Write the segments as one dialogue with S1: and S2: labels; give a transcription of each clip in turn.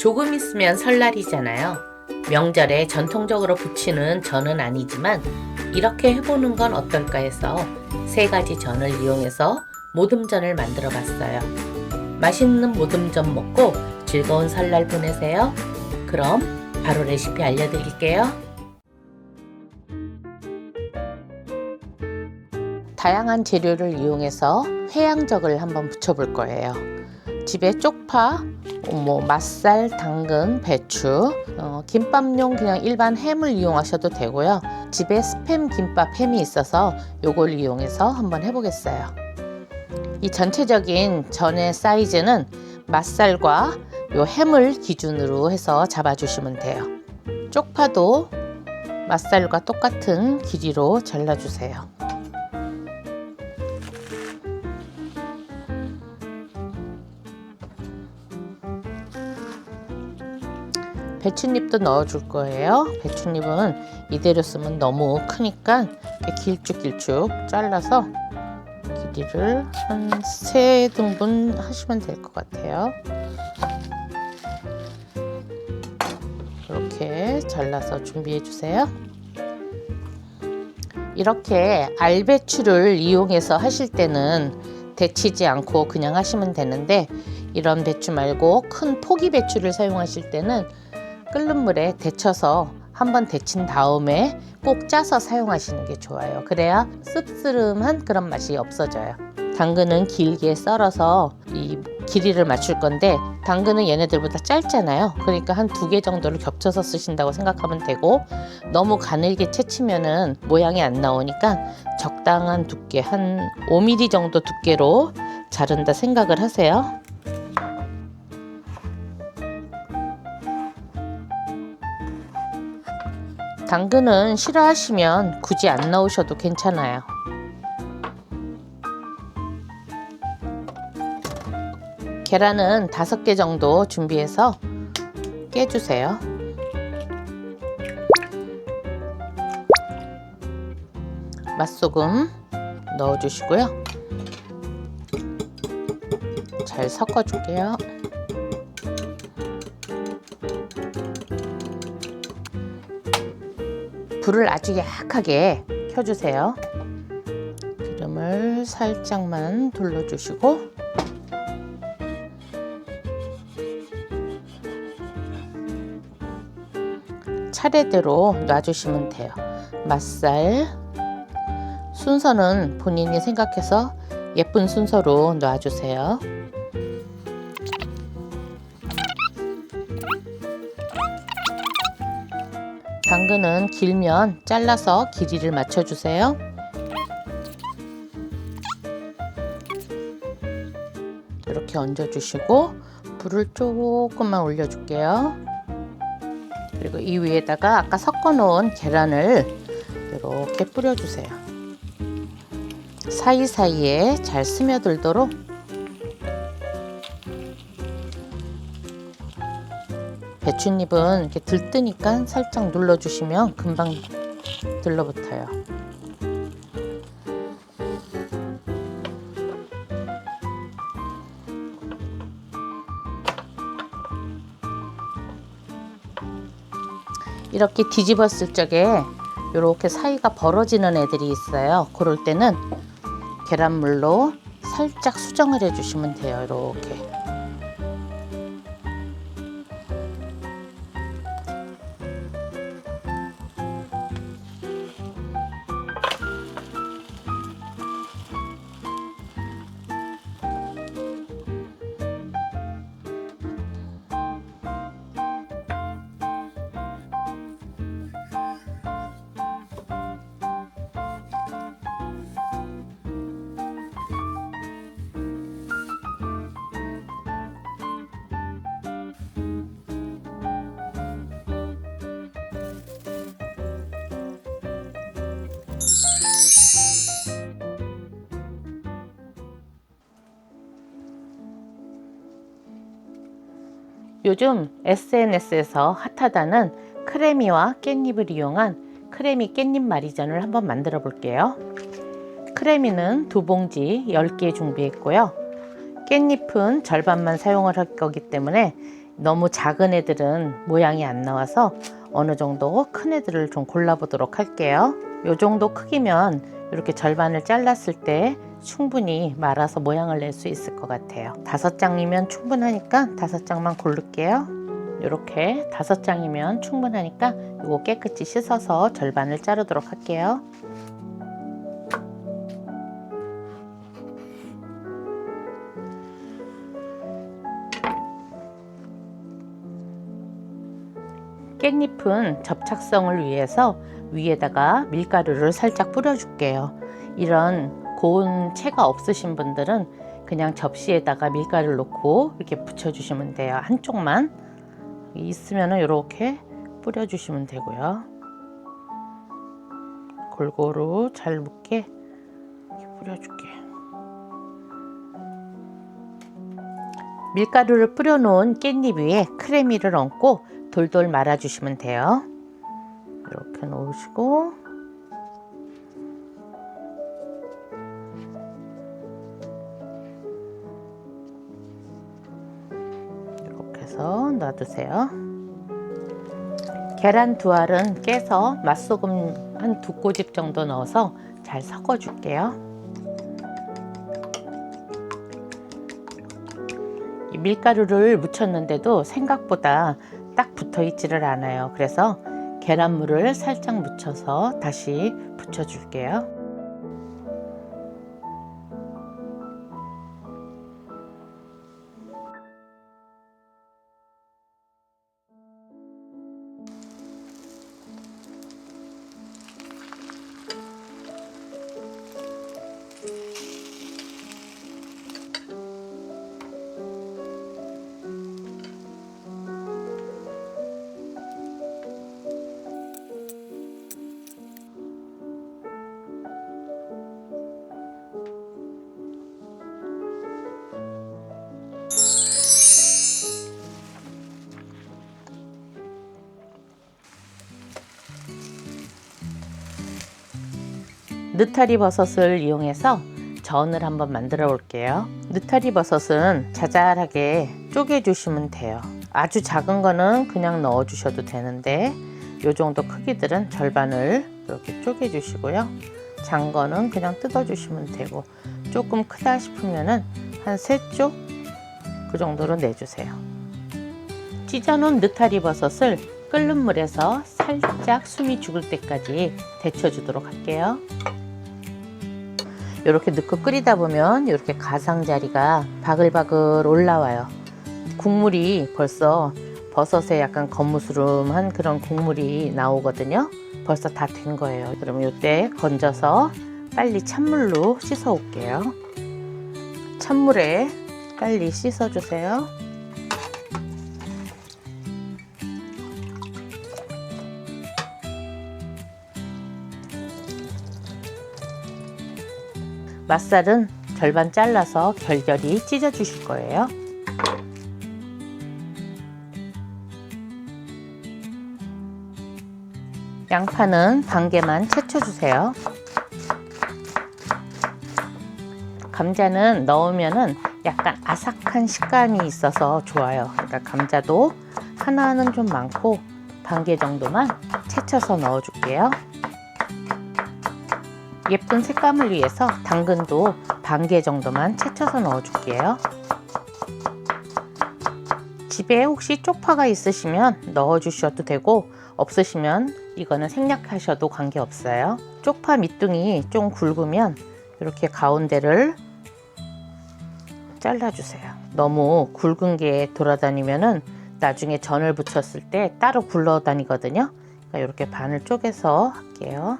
S1: 조금 있으면 설날이잖아요. 명절에 전통적으로 부치는 전은 아니지만 이렇게 해보는 건 어떨까 해서 3가지 전을 이용해서 모듬전을 만들어 봤어요. 맛있는 모듬전 먹고 즐거운 설날 보내세요. 그럼 바로 레시피 알려드릴게요. 다양한 재료를 이용해서 회양적을 한번 부쳐볼 거예요. 집에 쪽파, 맛살, 당근, 배추, 김밥용 그냥 일반 햄을 이용하셔도 되고요. 집에 스팸 김밥 햄이 있어서 요걸 이용해서 한번 해보겠어요. 이 전체적인 전의 사이즈는 맛살과 요 햄을 기준으로 해서 잡아주시면 돼요. 쪽파도 맛살과 똑같은 길이로 잘라주세요. 배춧잎도 넣어줄 거예요. 배춧잎은 이대로 쓰면 너무 크니까 길쭉길쭉 잘라서 길이를 한 3등분 하시면 될 것 같아요. 이렇게 잘라서 준비해 주세요. 이렇게 알배추를 이용해서 하실 때는 데치지 않고 그냥 하시면 되는데, 이런 배추 말고 큰 포기 배추를 사용하실 때는 끓는 물에 데쳐서 한번 데친 다음에 꼭 짜서 사용하시는 게 좋아요. 그래야 씁쓸한 그런 맛이 없어져요. 당근은 길게 썰어서 이 길이를 맞출 건데, 당근은 얘네들보다 짧잖아요. 그러니까 한 2개 정도를 겹쳐서 쓰신다고 생각하면 되고, 너무 가늘게 채치면은 모양이 안 나오니까 적당한 두께, 한 5mm 정도 두께로 자른다 생각을 하세요. 당근은 싫어하시면 굳이 안 넣으셔도 괜찮아요. 계란은 5개 정도 준비해서 깨주세요. 맛소금 넣어주시고요. 잘 섞어줄게요. 불을 아주 약하게 켜주세요. 기름을 살짝만 둘러주시고, 차례대로 놔주시면 돼요. 맛살 순서는 본인이 생각해서 예쁜 순서로 놔주세요. 당근은 길면 잘라서 길이를 맞춰주세요. 이렇게 얹어주시고 불을 조금만 올려줄게요. 그리고 이 위에다가 아까 섞어 놓은 계란을 이렇게 뿌려주세요. 사이사이에 잘 스며들도록. 배춧잎은 이렇게 들뜨니까 살짝 눌러주시면 금방 들러붙어요. 이렇게 뒤집었을 적에 이렇게 사이가 벌어지는 애들이 있어요. 그럴 때는 계란물로 살짝 수정을 해주시면 돼요. 이렇게. 요즘 SNS에서 핫하다는 크래미와 깻잎을 이용한 크래미 깻잎 마리전을 한번 만들어 볼게요. 크래미는 2봉지 10개 준비했고요. 깻잎은 절반만 사용을 할 거기 때문에 너무 작은 애들은 모양이 안 나와서 어느 정도 큰 애들을 좀 골라보도록 할게요. 요 정도 크기면 이렇게 절반을 잘랐을 때 충분히 말아서 모양을 낼 수 있을 것 같아요. 5장이면 충분하니까 5장만 고를게요. 이렇게 5장이면 충분하니까 이거 깨끗이 씻어서 절반을 자르도록 할게요. 깻잎은 접착성을 위해서 위에다가 밀가루를 살짝 뿌려줄게요. 이런 고운 채가 없으신 분들은 그냥 접시에다가 밀가루를 넣고 이렇게 붙여주시면 돼요. 한쪽만 있으면 이렇게 뿌려주시면 되고요. 골고루 잘 묻게 이렇게 뿌려줄게요. 밀가루를 뿌려놓은 깻잎 위에 크래미를 얹고 돌돌 말아주시면 돼요. 이렇게 놓으시고 이렇게 해서 놔두세요. 계란 2알은 깨서 맛소금 한 2꼬집 정도 넣어서 잘 섞어 줄게요. 이 밀가루를 묻혔는데도 생각보다 딱 붙어 있지를 않아요. 그래서 계란물을 살짝 묻혀서 다시 붙여 줄게요. 느타리 버섯을 이용해서 전을 한번 만들어 볼게요. 느타리 버섯은 자잘하게 쪼개 주시면 돼요. 아주 작은 거는 그냥 넣어 주셔도 되는데 요 정도 크기들은 절반을 이렇게 쪼개 주시고요. 장 거는 그냥 뜯어 주시면 되고 조금 크다 싶으면은 한 3쪽 그 정도로 내주세요. 찢어 놓은 느타리 버섯을 끓는 물에서 살짝 숨이 죽을 때까지 데쳐 주도록 할게요. 이렇게 넣고 끓이다 보면 이렇게 가장자리가 바글바글 올라와요. 국물이 벌써 버섯에 약간 거무스름한 그런 국물이 나오거든요. 벌써 다 된 거예요. 그러면 이때 건져서 빨리 찬물로 씻어 올게요. 찬물에 빨리 씻어 주세요. 맛살은 절반 잘라서 결결이 찢어 주실 거예요. 양파는 반 개만 채쳐 주세요. 감자는 넣으면은 약간 아삭한 식감이 있어서 좋아요. 그러니까 감자도 하나는 좀 많고 반 개 정도만 채쳐서 넣어 줄게요. 예쁜 색감을 위해서 당근도 반 개 정도만 채쳐서 넣어 줄게요. 집에 혹시 쪽파가 있으시면 넣어 주셔도 되고 없으시면 이거는 생략하셔도 관계없어요. 쪽파 밑둥이 좀 굵으면 이렇게 가운데를 잘라주세요. 너무 굵은 게 돌아다니면은 나중에 전을 부쳤을 때 따로 굴러다니거든요. 그러니까 이렇게 반을 쪼개서 할게요.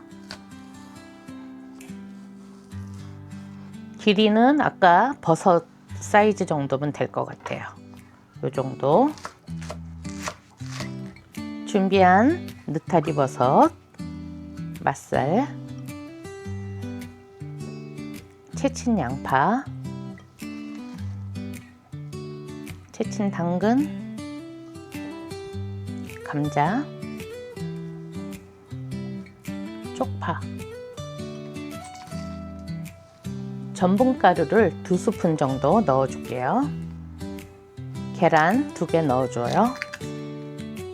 S1: 길이는 아까 버섯 사이즈 정도면 될 것 같아요. 이 정도. 준비한 느타리 버섯, 맛살, 채친 양파, 채친 당근, 감자, 쪽파, 전분가루를 2스푼 정도 넣어 줄게요. 계란 2개 넣어줘요.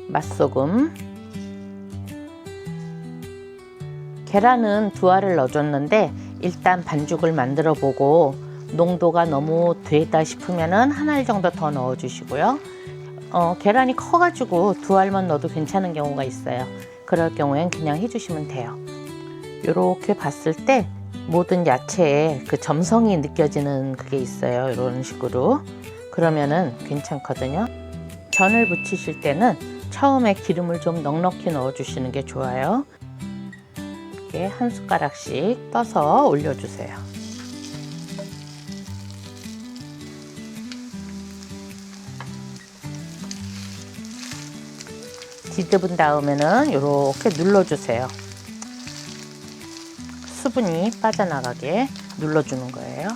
S1: 맛소금. 계란은 2알을 넣어줬는데 일단 반죽을 만들어 보고 농도가 너무 되다 싶으면은 1알 정도 더 넣어 주시고요. 계란이 커가지고 2알만 넣어도 괜찮은 경우가 있어요. 그럴 경우엔 그냥 해주시면 돼요. 이렇게 봤을 때 모든 야채에 그 점성이 느껴지는 그게 있어요. 이런 식으로. 그러면은 괜찮거든요. 전을 부치실 때는 처음에 기름을 좀 넉넉히 넣어 주시는 게 좋아요. 이렇게 한 숟가락씩 떠서 올려주세요. 뒤집은 다음에는 이렇게 눌러주세요. 수분이 빠져나가게 눌러주는 거예요.